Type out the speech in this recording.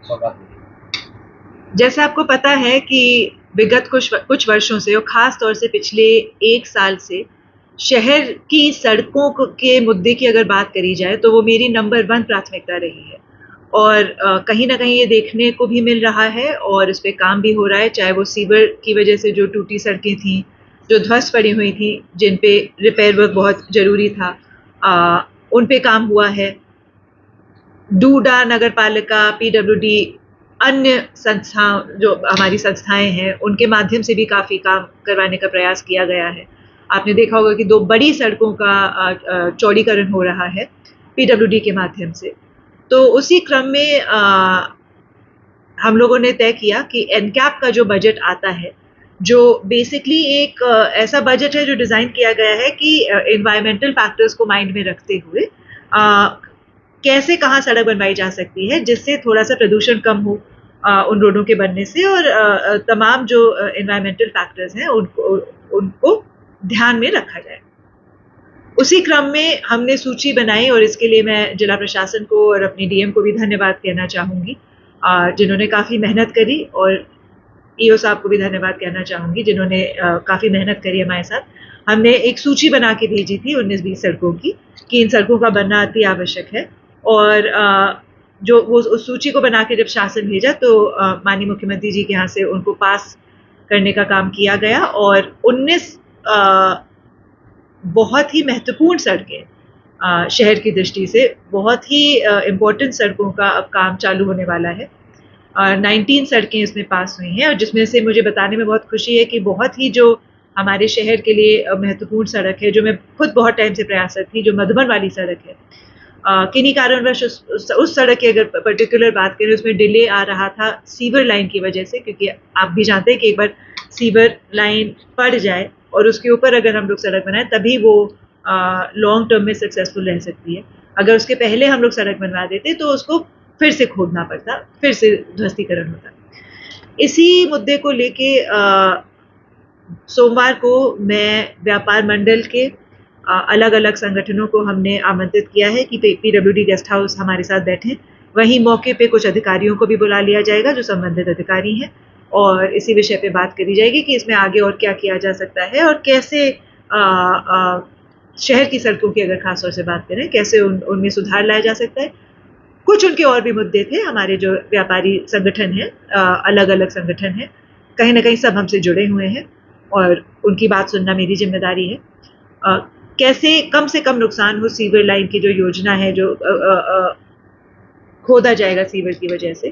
मौका दीजिए। जैसे आपको पता है कि विगत कुछ वर्षों से और ख़ास तौर से पिछले 1 साल से शहर की सड़कों के मुद्दे की अगर बात करी जाए तो वो मेरी नंबर 1 प्राथमिकता रही है। और कहीं न कहीं ये देखने को भी मिल रहा है और इस पे काम भी हो रहा है, चाहे वो सीवर की वजह से जो टूटी सड़कें थीं, जो ध्वस्त पड़ी हुई थीं, जिन पे रिपेयर वर्क बहुत ज़रूरी था, उन पे काम हुआ है। डूडा, नगर पालिका, पीडब्ल्यूडी, अन्य संस्थाओं जो हमारी संस्थाएं हैं, उनके माध्यम से भी काफ़ी काम करवाने का प्रयास किया गया है। आपने देखा होगा कि 2 बड़ी सड़कों का चौड़ीकरण हो रहा है पीडब्ल्यूडी के माध्यम से। तो उसी क्रम में हम लोगों ने तय किया कि एनकैप का जो बजट आता है, जो बेसिकली एक ऐसा बजट है जो डिज़ाइन किया गया है कि एनवायरमेंटल फैक्टर्स को माइंड में रखते हुए कैसे कहाँ सड़क बनवाई जा सकती है जिससे थोड़ा सा प्रदूषण कम हो उन रोडों के बनने से, और तमाम जो एनवायरमेंटल फैक्टर्स हैं उनको ध्यान में रखा जाए। उसी क्रम में हमने सूची बनाई और इसके लिए मैं जिला प्रशासन को और अपनी डीएम को भी धन्यवाद कहना चाहूँगी, जिन्होंने काफ़ी मेहनत करी, और ईओ साहब को भी धन्यवाद कहना चाहूँगी जिन्होंने काफ़ी मेहनत करी हमारे साथ। हमने एक सूची बना के भेजी थी 19-20 सड़कों की कि इन सड़कों का बनना अति आवश्यक है, और जो वो उस सूची को बना के जब शासन भेजा तो माननीय मुख्यमंत्री जी के यहाँ से उनको पास करने का काम किया गया, और 19 बहुत ही महत्वपूर्ण सड़कें शहर की दृष्टि से बहुत ही इम्पोर्टेंट सड़कों का अब काम चालू होने वाला है। 19 सड़कें इसमें पास हुई हैं, और जिसमें से मुझे बताने में बहुत खुशी है कि बहुत ही जो हमारे शहर के लिए महत्वपूर्ण सड़क है, जो मैं खुद बहुत टाइम से प्रयासरत थी, जो मधुबन वाली सड़क है, किन्हीं कारणवश उस सड़क की अगर पर्टिकुलर बात करें, उसमें डिले आ रहा था सीवर लाइन की वजह से, क्योंकि आप भी जानते हैं कि एक बार सीवर लाइन पड़ जाए और उसके ऊपर अगर हम लोग सड़क बनाएं तभी वो लॉन्ग टर्म में सक्सेसफुल रह सकती है। अगर उसके पहले हम लोग सड़क बनवा देते तो उसको फिर से खोदना पड़ता, फिर से ध्वस्तीकरण होता। इसी मुद्दे को लेके सोमवार को मैं व्यापार मंडल के अलग अलग संगठनों को हमने आमंत्रित किया है कि पीडब्ल्यूडी गेस्ट हाउस हमारे साथ बैठें। वहीं मौके पे कुछ अधिकारियों को भी बुला लिया जाएगा जो संबंधित अधिकारी हैं, और इसी विषय पे बात करी जाएगी कि इसमें आगे और क्या किया जा सकता है, और कैसे शहर की सड़कों की अगर खास तौर से बात करें कैसे उनमें सुधार लाया जा सकता है। कुछ उनके और भी मुद्दे थे, हमारे जो व्यापारी संगठन हैं, अलग अलग संगठन हैं, कहीं ना कहीं सब हमसे जुड़े हुए हैं और उनकी बात सुनना मेरी जिम्मेदारी है। कैसे कम से कम नुकसान हो सीवर लाइन की जो योजना है, जो खोदा जाएगा सीवर की वजह से,